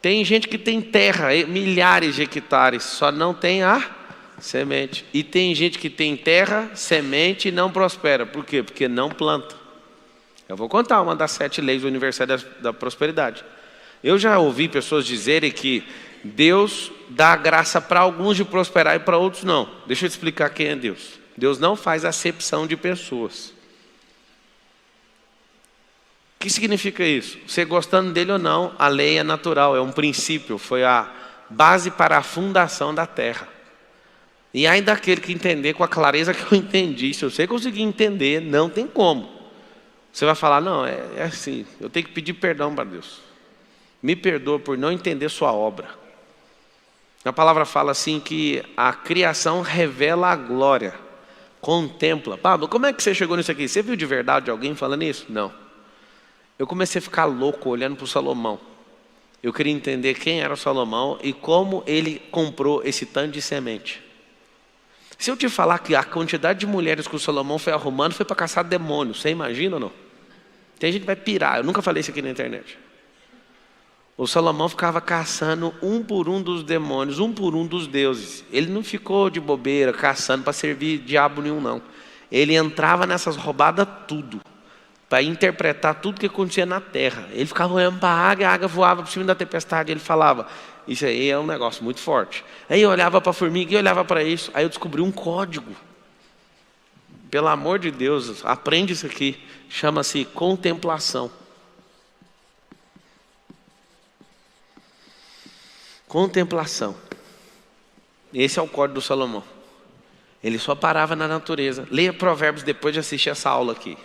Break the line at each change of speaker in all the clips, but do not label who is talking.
Tem gente que tem terra, milhares de hectares, só não tem a semente. E tem gente que tem terra, semente e não prospera. Por quê? Porque não planta. Eu vou contar uma das 7 leis universais da prosperidade. Eu já ouvi pessoas dizerem que Deus dá graça para alguns de prosperar e para outros não. Deixa eu te explicar quem é Deus. Deus não faz acepção de pessoas. O que significa isso? Você gostando dele ou não, a lei é natural, é um princípio, foi a base para a fundação da terra. E aí daquele que entender com a clareza que eu entendi, se você conseguir entender, não tem como. Você vai falar, não, é assim, eu tenho que pedir perdão para Deus. Me perdoa por não entender sua obra. A palavra fala assim que a criação revela a glória, contempla. Pablo, como é que você chegou nisso aqui? Você viu de verdade alguém falando isso? Não. Eu comecei a ficar louco olhando para o Salomão. Eu queria entender quem era o Salomão e como ele comprou esse tanto de semente. Se eu te falar que a quantidade de mulheres que o Salomão foi arrumando foi para caçar demônios, você imagina ou não? Tem gente que vai pirar, eu nunca falei isso aqui na internet. O Salomão ficava caçando um por um dos demônios, um por um dos deuses. Ele não ficou de bobeira caçando para servir diabo nenhum, não. Ele entrava nessas roubadas tudo, para interpretar tudo que acontecia na terra. Ele ficava olhando para a águia voava por cima da tempestade. Ele falava, isso aí é um negócio muito forte. Aí eu olhava para a formiga e olhava para isso. Aí eu descobri um código. Pelo amor de Deus, aprende isso aqui. Chama-se contemplação. Contemplação. Esse é o código do Salomão. Ele só parava na natureza. Leia Provérbios depois de assistir essa aula aqui.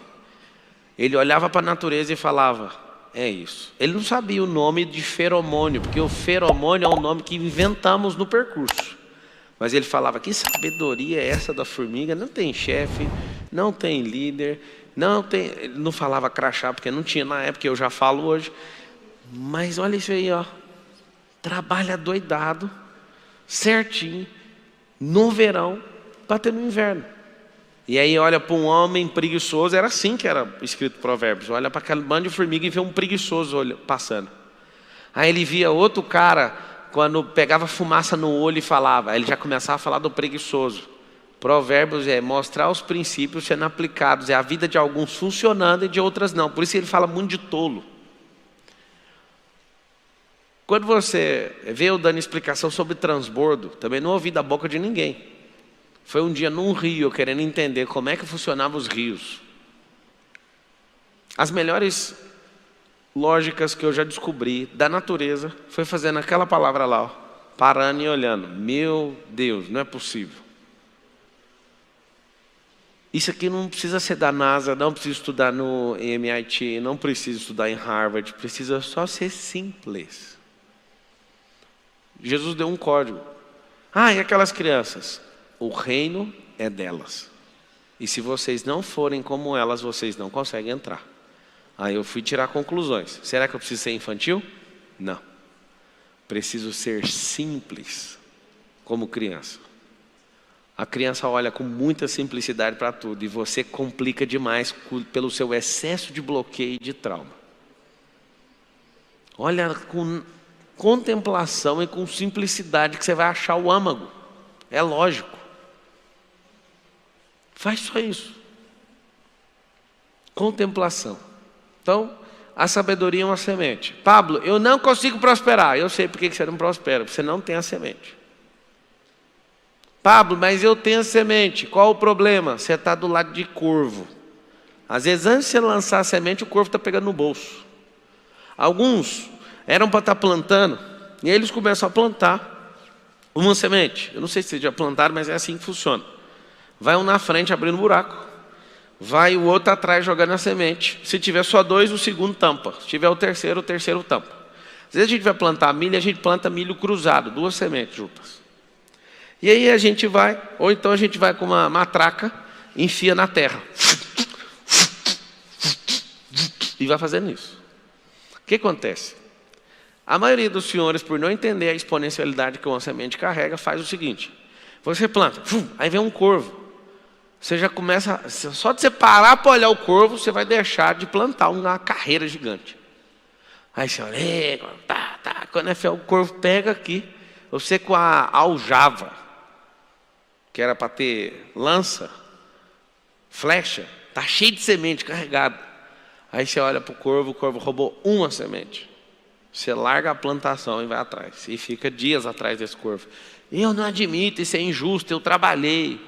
Ele olhava para a natureza e falava, é isso. Ele não sabia o nome de feromônio, porque o feromônio é um nome que inventamos no percurso. Mas ele falava, que sabedoria é essa da formiga? Não tem chefe, não tem líder, não tem... Ele não falava crachá, porque não tinha na época, eu já falo hoje. Mas olha isso aí, ó. Trabalha doidado, certinho, no verão, para ter no inverno. E aí olha para um homem preguiçoso, era assim que era escrito Provérbios. Olha para aquele bando de formiga e vê um preguiçoso passando. Aí ele via outro cara, quando pegava fumaça no olho e falava. Aí ele já começava a falar do preguiçoso. Provérbios é mostrar os princípios sendo aplicados. É a vida de alguns funcionando e de outras não. Por isso ele fala muito de tolo. Quando você vê eu dando explicação sobre transbordo, também não ouvi da boca de ninguém. Foi um dia num rio, eu querendo entender como é que funcionavam os rios. As melhores lógicas que eu já descobri da natureza foi fazendo aquela palavra lá, ó, parando e olhando. Meu Deus, não é possível. Isso aqui não precisa ser da NASA, não precisa estudar no MIT, não precisa estudar em Harvard, precisa só ser simples. Jesus deu um código. E aquelas crianças? O reino é delas. E se vocês não forem como elas, vocês não conseguem entrar. Aí eu fui tirar conclusões. Será que eu preciso ser infantil? Não. Preciso ser simples, como criança. A criança olha com muita simplicidade para tudo. E você complica demais pelo seu excesso de bloqueio e de trauma. Olha com contemplação e com simplicidade que você vai achar o âmago. É lógico. Faz só isso. Contemplação. Então, a sabedoria é uma semente. Pablo, eu não consigo prosperar. Eu sei por que você não prospera. Você não tem a semente. Pablo, mas eu tenho a semente. Qual o problema? Você está do lado de corvo. Às vezes, antes de você lançar a semente, o corvo está pegando no bolso. Alguns eram para estar plantando, e aí eles começam a plantar uma semente. Eu não sei se vocês já plantaram, mas é assim que funciona. Vai um na frente abrindo buraco, vai o outro atrás jogando a semente. Se tiver só 2, o segundo tampa. Se tiver o terceiro tampa. Às vezes a gente vai plantar milho, a gente planta milho cruzado, 2 sementes juntas. E aí a gente vai, ou então a gente vai com uma matraca, enfia na terra. E vai fazendo isso. O que acontece? A maioria dos senhores, por não entender a exponencialidade que uma semente carrega, faz o seguinte. Você planta, aí vem um corvo. Você já começa, só de você parar para olhar o corvo, você vai deixar de plantar uma carreira gigante. Aí você olha, Quando é fiel, o corvo pega aqui. Você com a aljava, que era para ter lança, flecha, está cheio de semente carregada. Aí você olha para o corvo roubou uma semente. Você larga a plantação e vai atrás. E fica dias atrás desse corvo. Eu não admito, isso é injusto, eu trabalhei.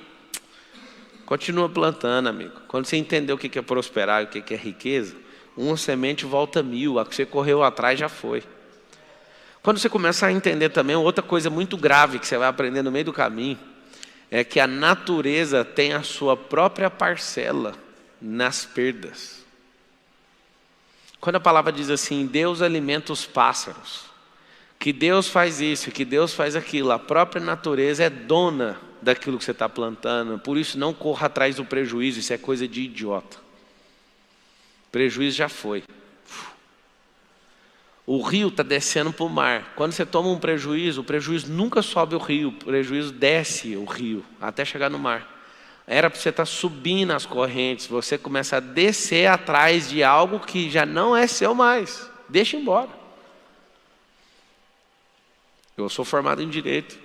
Continua plantando, amigo. Quando você entender o que é prosperar e o que é riqueza, uma semente volta 1000, a que você correu atrás já foi. Quando você começar a entender também, outra coisa muito grave que você vai aprender no meio do caminho, é que a natureza tem a sua própria parcela nas perdas. Quando a palavra diz assim, Deus alimenta os pássaros, que Deus faz isso, que Deus faz aquilo, a própria natureza é dona daquilo que você está plantando, por isso não corra atrás do prejuízo, isso é coisa de idiota. Prejuízo já foi. O rio está descendo para o mar. Quando você toma um prejuízo, o prejuízo nunca sobe o rio, o prejuízo desce o rio, até chegar no mar. Era para você estar subindo as correntes, você começa a descer atrás de algo que já não é seu mais. Deixa embora. Eu sou formado em Direito.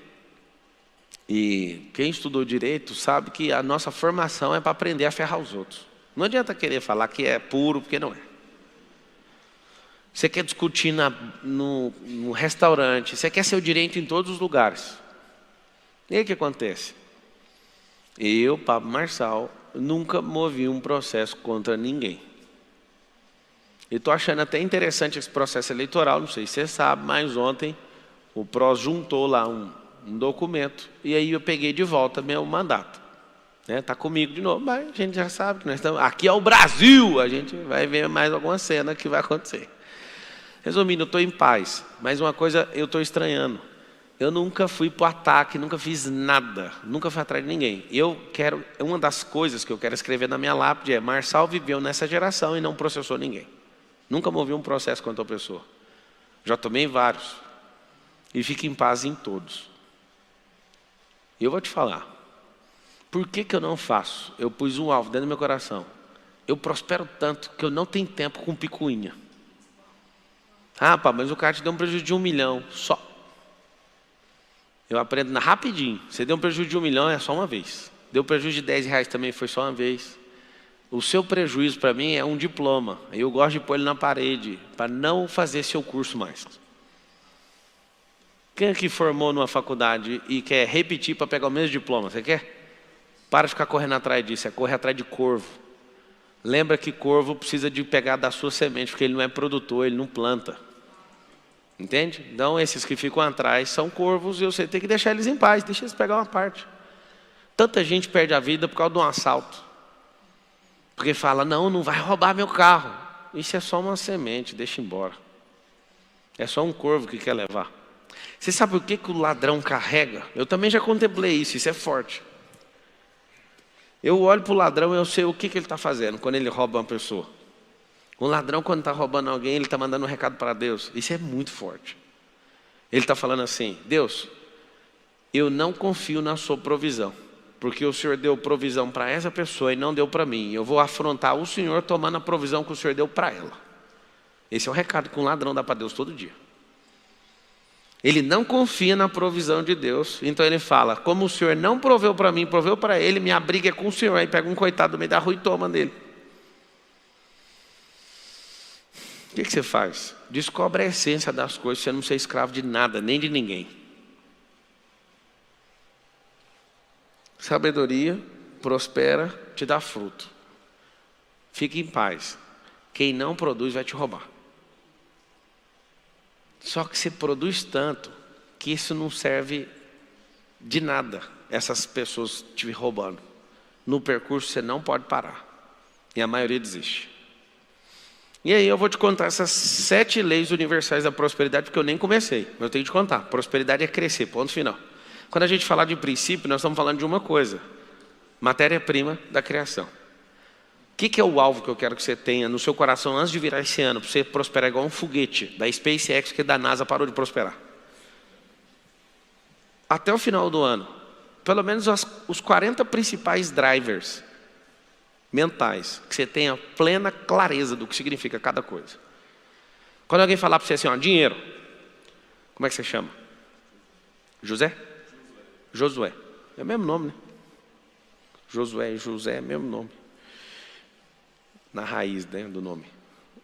E quem estudou Direito sabe que a nossa formação é para aprender a ferrar os outros. Não adianta querer falar que é puro, porque não é. Você quer discutir no restaurante, você quer seu direito em todos os lugares. E aí o que acontece? Eu, Pablo Marçal, nunca movi um processo contra ninguém. E estou achando até interessante esse processo eleitoral, não sei se você sabe, mas ontem o PROS juntou lá um documento e aí eu peguei de volta meu mandato. Está comigo de novo, mas a gente já sabe que nós estamos... Aqui é o Brasil, a gente vai ver mais alguma cena que vai acontecer. Resumindo, eu estou em paz, mas uma coisa eu estou estranhando. Eu nunca fui para o ataque, nunca fiz nada, nunca fui atrás de ninguém. Uma das coisas que eu quero escrever na minha lápide é: Marçal viveu nessa geração e não processou ninguém. Nunca movi um processo contra a pessoa. Já tomei vários. E fico em paz em todos. E eu vou te falar. Por que eu não faço? Eu pus um alvo dentro do meu coração. Eu prospero tanto que eu não tenho tempo com picuinha. Ah, pá, mas o cara te deu um prejuízo de 1 milhão, só. Eu aprendo rapidinho. Você deu um prejuízo de 1 milhão, é só uma vez. Deu prejuízo de R$10 também, foi só uma vez. O seu prejuízo para mim é um diploma. Eu gosto de pôr ele na parede, para não fazer seu curso mais. Quem aqui formou numa faculdade e quer repetir para pegar o mesmo diploma? Você quer? Para de ficar correndo atrás disso, é correr atrás de corvo. Lembra que corvo precisa de pegar da sua semente, porque ele não é produtor, ele não planta. Entende? Então esses que ficam atrás são corvos e você tem que deixar eles em paz, deixa eles pegar uma parte. Tanta gente perde a vida por causa de um assalto. Porque fala, não vai roubar meu carro. Isso é só uma semente, deixa embora. É só um corvo que quer levar. Você sabe o que o ladrão carrega? Eu também já contemplei isso é forte. Eu olho para o ladrão e eu sei o que ele está fazendo quando ele rouba uma pessoa. O ladrão, quando está roubando alguém, ele está mandando um recado para Deus. Isso é muito forte. Ele está falando assim: Deus, eu não confio na sua provisão, porque o Senhor deu provisão para essa pessoa e não deu para mim. Eu vou afrontar o Senhor tomando a provisão que o Senhor deu para ela. Esse é o recado que um ladrão dá para Deus todo dia. Ele não confia na provisão de Deus, então ele fala: como o Senhor não proveu para mim, proveu para ele, minha briga é com o Senhor. Aí pega um coitado do meio da rua e toma dele. O que você faz? Descobre a essência das coisas, você não ser escravo de nada, nem de ninguém. Sabedoria prospera, te dá fruto. Fique em paz. Quem não produz vai te roubar. Só que você produz tanto que isso não serve de nada, essas pessoas te roubando. No percurso você não pode parar. E a maioria desiste. E aí eu vou te contar essas 7 leis universais da prosperidade, porque eu nem comecei, mas eu tenho que te contar. Prosperidade é crescer, ponto final. Quando a gente falar de princípio, nós estamos falando de uma coisa: matéria-prima da criação. O que é o alvo que eu quero que você tenha no seu coração antes de virar esse ano, para você prosperar igual um foguete da SpaceX, que da NASA parou de prosperar? Até o final do ano, pelo menos os 40 principais drivers mentais, que você tenha plena clareza do que significa cada coisa. Quando alguém falar para você assim, ó, dinheiro, Como é que você chama? José? Josué. É o mesmo nome, né? Josué e José é o mesmo nome. Na raiz, né, do nome.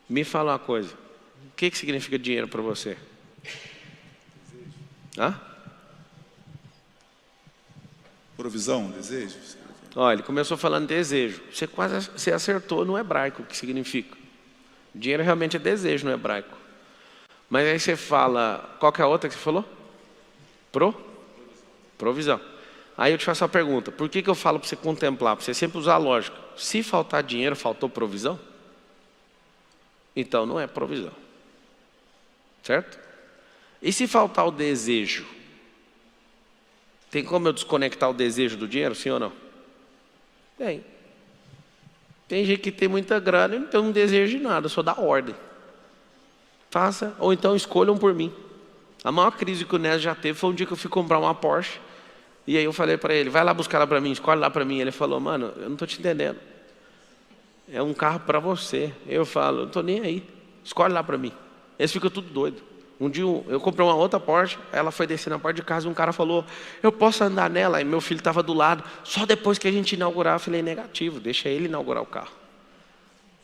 Me fala uma coisa. O que significa dinheiro para você? Hã?
Provisão, desejo?
Olha, ele começou falando desejo. Você acertou no hebraico o que significa. Dinheiro realmente é desejo no hebraico. Mas aí você fala, qual que é a outra que você falou? Provisão. Aí eu te faço a pergunta, por que eu falo para você contemplar? Para você sempre usar a lógica. Se faltar dinheiro, faltou provisão? Então não é provisão. Certo? E se faltar o desejo? Tem como eu desconectar o desejo do dinheiro, sim ou não? Tem. Tem gente que tem muita grana e não tem um desejo de nada, só dá ordem. Faça, ou então escolham por mim. A maior crise que o Nésio já teve foi um dia que eu fui comprar uma Porsche. E aí eu falei para ele, vai lá buscar lá para mim, escolhe lá para mim. Ele falou, mano, eu não estou te entendendo. É um carro para você. Eu falo, eu não estou nem aí. Escolhe lá para mim. Eles ficam tudo doido. Um dia eu comprei uma outra Porsche, ela foi descer na porta de casa e um cara falou, eu posso andar nela? E meu filho estava do lado. Só depois que a gente inaugurar, eu falei, negativo, deixa ele inaugurar o carro.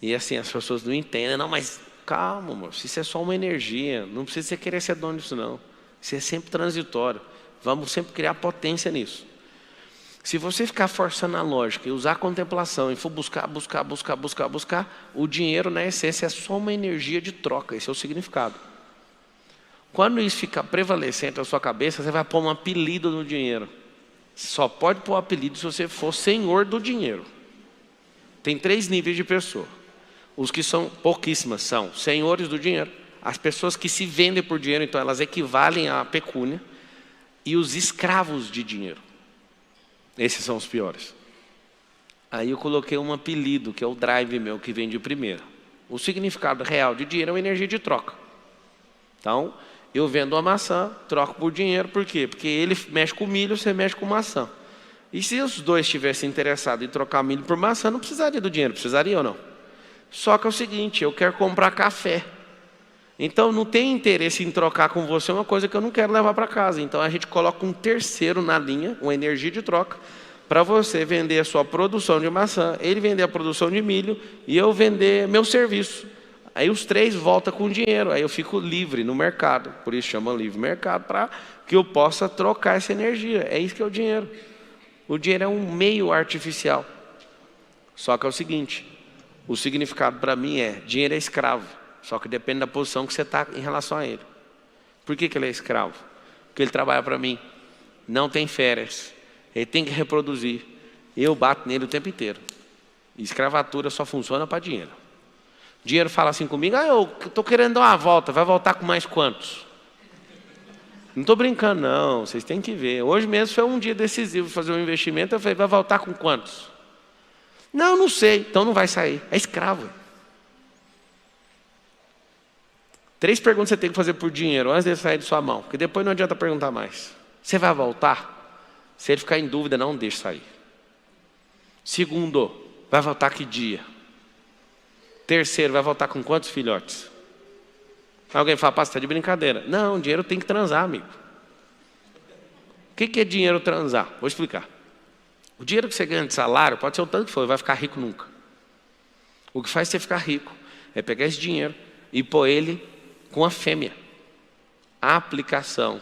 E assim, as pessoas não entendem. Não, mas calma, moço, isso é só uma energia. Não precisa você querer ser dono disso, não. Isso é sempre transitório. Vamos sempre criar potência nisso. Se você ficar forçando a lógica e usar a contemplação e for buscar, o dinheiro, na essência, é só uma energia de troca. Esse é o significado. Quando isso ficar prevalecente na sua cabeça, você vai pôr um apelido no dinheiro. Só pode pôr apelido se você for senhor do dinheiro. Tem 3 níveis de pessoa. Os que são pouquíssimas são senhores do dinheiro. As pessoas que se vendem por dinheiro, então elas equivalem à pecúnia. E os escravos de dinheiro. Esses são os piores. Aí eu coloquei um apelido, que é o drive meu, que vem de primeira. O significado real de dinheiro é uma energia de troca. Então, eu vendo uma maçã, troco por dinheiro, por quê? Porque ele mexe com milho, você mexe com maçã. E se os dois estivessem interessados em trocar milho por maçã, não precisaria do dinheiro, precisaria ou não? Só que é o seguinte, eu quero comprar café. Então não tem interesse em trocar com você uma coisa que eu não quero levar para casa. Então a gente coloca um terceiro na linha, uma energia de troca, para você vender a sua produção de maçã, ele vender a produção de milho e eu vender meu serviço. Aí os 3 voltam com dinheiro, aí eu fico livre no mercado. Por isso chama livre mercado, para que eu possa trocar essa energia. É isso que é o dinheiro. O dinheiro é um meio artificial. Só que é o seguinte, o significado para mim é, dinheiro é escravo. Só que depende da posição que você está em relação a ele. Por que ele é escravo? Porque ele trabalha para mim. Não tem férias. Ele tem que reproduzir. Eu bato nele o tempo inteiro. E escravatura só funciona para dinheiro. Dinheiro fala assim comigo, eu estou querendo dar uma volta. Vai voltar com mais quantos? Não estou brincando não, vocês têm que ver. Hoje mesmo foi um dia decisivo fazer um investimento. Eu falei, vai voltar com quantos? Não sei. Então não vai sair. É escravo. 3 perguntas você tem que fazer por dinheiro antes de sair de sua mão, porque depois não adianta perguntar mais. Você vai voltar? Se ele ficar em dúvida, não deixe sair. Segundo, vai voltar que dia? Terceiro, vai voltar com quantos filhotes? Alguém fala, você está de brincadeira. Não, dinheiro tem que transar, amigo. O que é dinheiro transar? Vou explicar. O dinheiro que você ganha de salário, pode ser o tanto que for, vai ficar rico nunca. O que faz você ficar rico é pegar esse dinheiro e pôr ele com a fêmea. A aplicação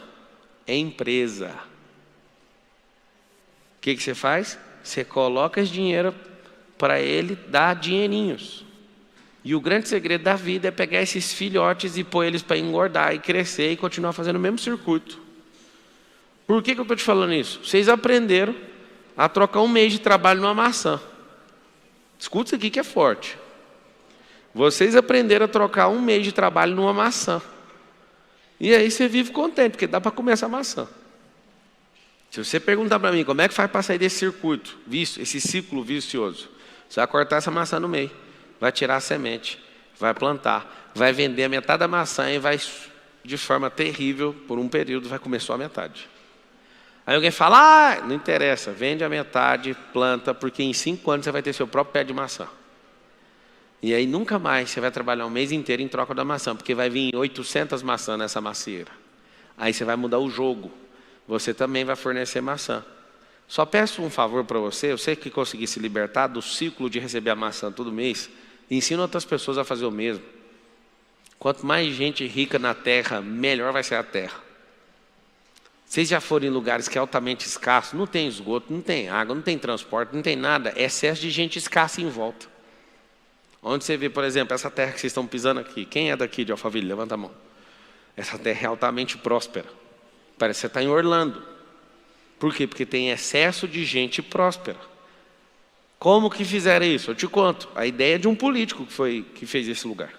é empresa. O que você faz? Você coloca esse dinheiro para ele dar dinheirinhos. E o grande segredo da vida é pegar esses filhotes e pôr eles para engordar e crescer e continuar fazendo o mesmo circuito. Por que eu estou te falando isso? Vocês aprenderam a trocar um mês de trabalho numa maçã. Escuta isso aqui que é forte. Vocês aprenderam a trocar um mês de trabalho numa maçã. E aí você vive contente, porque dá para comer essa maçã. Se você perguntar para mim, como é que faz para sair desse circuito, esse ciclo vicioso? Você vai cortar essa maçã no meio, vai tirar a semente, vai plantar, vai vender a metade da maçã e vai, de forma terrível, por um período, vai comer só a metade. Aí alguém fala, não interessa, vende a metade, planta, porque em 5 anos você vai ter seu próprio pé de maçã. E aí nunca mais você vai trabalhar um mês inteiro em troca da maçã, porque vai vir 800 maçãs nessa macieira. Aí você vai mudar o jogo. Você também vai fornecer maçã. Só peço um favor para você que conseguir se libertar do ciclo de receber a maçã todo mês, ensina outras pessoas a fazer o mesmo. Quanto mais gente rica na terra, melhor vai ser a terra. Vocês já foram em lugares que é altamente escasso, não tem esgoto, não tem água, não tem transporte, não tem nada, é excesso de gente escassa em volta. Onde você vê, por exemplo, essa terra que vocês estão pisando aqui, quem é daqui de Alphaville? Levanta a mão. Essa terra é altamente próspera. Parece que você está em Orlando. Por quê? Porque tem excesso de gente próspera. Como que fizeram isso? Eu te conto. A ideia de um político que fez esse lugar.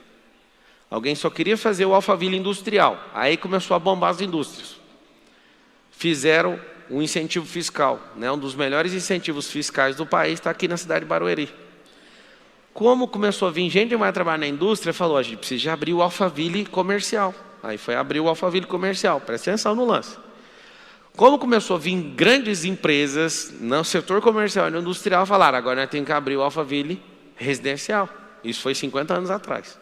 Alguém só queria fazer o Alphaville industrial. Aí começou a bombar as indústrias. Fizeram um incentivo fiscal. Né? Um dos melhores incentivos fiscais do país está aqui na cidade de Barueri. Como começou a vir gente que vai trabalhar na indústria, falou, a gente precisa abrir o Alphaville comercial. Aí foi abrir o Alphaville comercial. Presta atenção no lance. Como começou a vir grandes empresas no setor comercial e no industrial, falaram, agora nós temos que abrir o Alphaville residencial. Isso foi 50 anos atrás.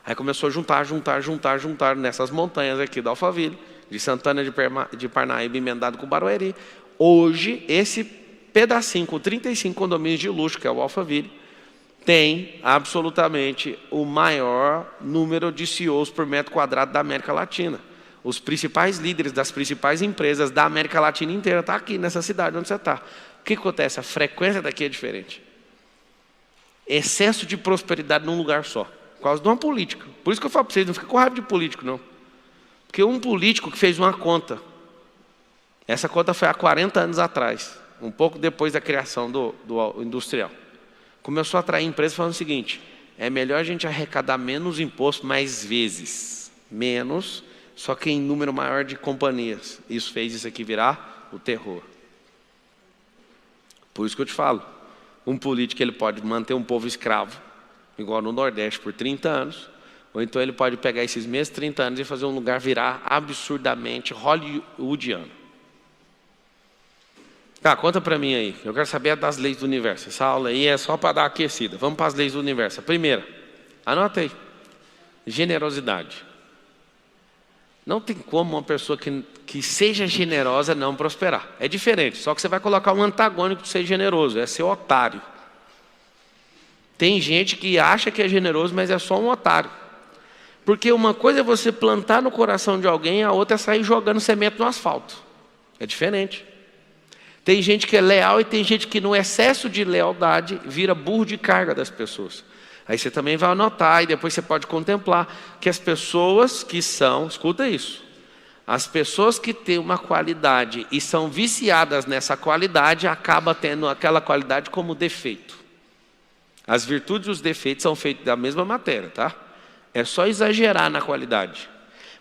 Aí começou a juntar nessas montanhas aqui do Alphaville, de Santana de Parnaíba, emendado com Barueri. Hoje, esse pedacinho com 35 condomínios de luxo, que é o Alphaville, tem absolutamente o maior número de CEOs por metro quadrado da América Latina. Os principais líderes das principais empresas da América Latina inteira estão aqui nessa cidade onde você está. O que acontece? A frequência daqui é diferente. Excesso de prosperidade num lugar só. Por causa de uma política. Por isso que eu falo para vocês, não fica com raiva de político, não. Porque um político que fez uma conta. Essa conta foi há 40 anos atrás. Um pouco depois da criação do industrial. Começou a atrair empresas falando o seguinte, é melhor a gente arrecadar menos imposto mais vezes. Menos... Só que em número maior de companhias. Isso fez isso aqui virar o terror. Por isso que eu te falo. Um político ele pode manter um povo escravo, igual no Nordeste, por 30 anos. Ou então ele pode pegar esses mesmos 30 anos e fazer um lugar virar absurdamente hollywoodiano. Tá, conta para mim aí. Eu quero saber das leis do universo. Essa aula aí é só para dar aquecida. Vamos para as leis do universo. A primeira, anota aí. Generosidade. Não tem como uma pessoa que seja generosa não prosperar. É diferente, só que você vai colocar um antagônico de ser generoso, é ser otário. Tem gente que acha que é generoso, mas é só um otário. Porque uma coisa é você plantar no coração de alguém, a outra é sair jogando semente no asfalto. É diferente. Tem gente que é leal e tem gente que no excesso de lealdade vira burro de carga das pessoas. Aí você também vai anotar e depois você pode contemplar que as pessoas que são, escuta isso, as pessoas que têm uma qualidade e são viciadas nessa qualidade, acabam tendo aquela qualidade como defeito. As virtudes e os defeitos são feitos da mesma matéria, tá? É só exagerar na qualidade.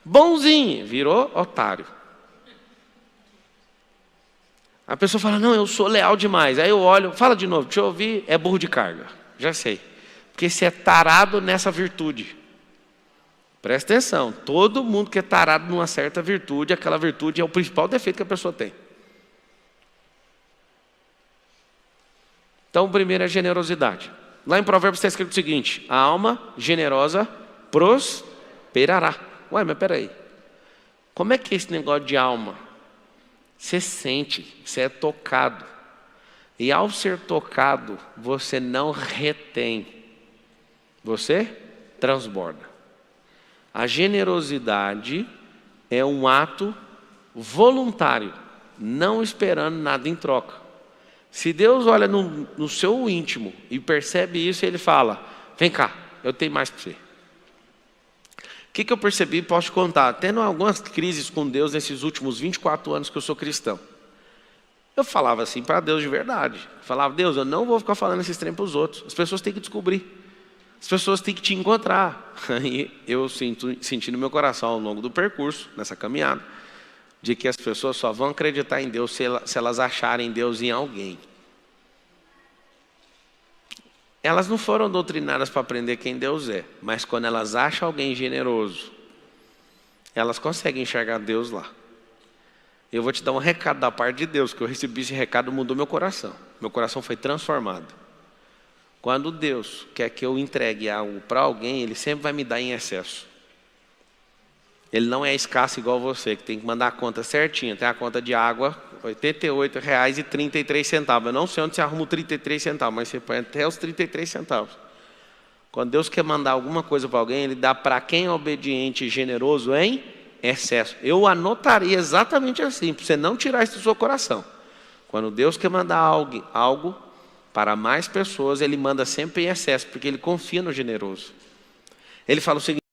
Bonzinho, virou otário. A pessoa fala, não, eu sou leal demais. Aí eu olho, fala de novo, deixa eu ouvir, é burro de carga. Já sei. Porque você é tarado nessa virtude. Presta atenção, todo mundo que é tarado numa certa virtude, aquela virtude é o principal defeito que a pessoa tem. Então, o primeiro é generosidade. Lá em Provérbios está escrito o seguinte, a alma generosa prosperará. Ué, mas peraí, como é que é esse negócio de alma? Você sente, você é tocado. E ao ser tocado, você não retém. Você transborda. A generosidade é um ato voluntário, não esperando nada em troca. Se Deus olha no seu íntimo e percebe isso, Ele fala, vem cá, eu tenho mais para você. O que eu percebi, posso te contar, tendo algumas crises com Deus nesses últimos 24 anos que eu sou cristão. Eu falava assim para Deus de verdade. Eu falava, Deus, eu não vou ficar falando esses trem para os outros. As pessoas têm que descobrir. As pessoas têm que te encontrar. E eu senti no meu coração ao longo do percurso, nessa caminhada, de que as pessoas só vão acreditar em Deus se elas acharem Deus em alguém. Elas não foram doutrinadas para aprender quem Deus é, mas quando elas acham alguém generoso, elas conseguem enxergar Deus lá. Eu vou te dar um recado da parte de Deus, que eu recebi esse recado, mudou meu coração. Meu coração foi transformado. Quando Deus quer que eu entregue algo para alguém, Ele sempre vai me dar em excesso. Ele não é escasso igual você, que tem que mandar a conta certinha. Tem a conta de água, R$ 88,33. Eu não sei onde você arruma os 33 centavos, mas você põe até os 33 centavos. Quando Deus quer mandar alguma coisa para alguém, Ele dá para quem é obediente e generoso em excesso. Eu anotaria exatamente assim, para você não tirar isso do seu coração. Quando Deus quer mandar algo para mais pessoas, Ele manda sempre em excesso, porque Ele confia no generoso. Ele fala o seguinte: